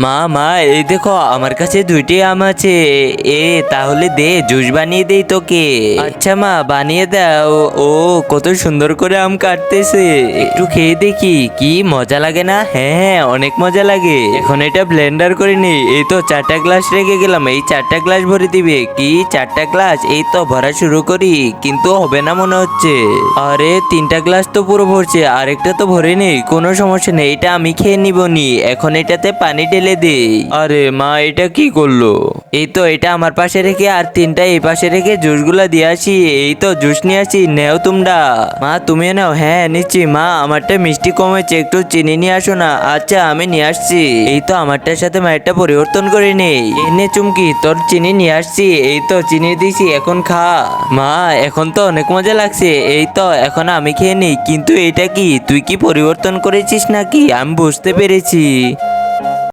মা মা, এই দেখো আমার কাছে দুইটি আম আছে। তাহলে দে, জুস বানিয়ে দেই তোকে। আচ্ছা মা, বানিয়ে দাও। ও, কত সুন্দর করে আম কাটতেছে, একটু খেয়ে দেখি কি মজা লাগে না। হ্যাঁ হ্যাঁ, অনেক মজা লাগে। এখন এটা ব্লেন্ডার করে নি। এই তো 4টা গ্লাস রেখে গেলাম, এই 4টা গ্লাস ভরে দিবে। কি 4টা গ্লাস? এই তো ভরা শুরু করি, কিন্তু হবে না মনে হচ্ছে। আরে 3টা গ্লাস তো পুরো ভরছে, আরেকটা তো ভরে নেই। কোনো সমস্যা নেই, এটা আমি খেয়ে নিবনি। এখন এটাতে পানি ঢেলে দেই। আরে মা, এটা কি করলো? এই তো এটা আমার পাশে রেখে আর 3টা এই পাশে রেখে জুসগুলা দিয়ে আসি। এই তো জুস নিয়ে আসি, নেও তোমরা। মা তুমিও নাও। হ্যাঁ নিচ্ছি মা, আমারটা মিষ্টি কমেছে, একটু চিনি নিয়ে আসো না। আচ্ছা আমি নিয়ে আসছি। এই তো আমারটার সাথে মায়েরটা পরিবর্তন করে নেই। এনে চুমকি, তোর চিনি নিয়ে আসছি। এই তো চিনি দিছি, এখন খা। মা এখন তো অনেক মজা লাগছে। এই তো এখন আমি খেয়ে নিই। কিন্তু এটা কি, তুই কি পরিবর্তন করেছিস নাকি? আমি বুঝতে পেরেছি।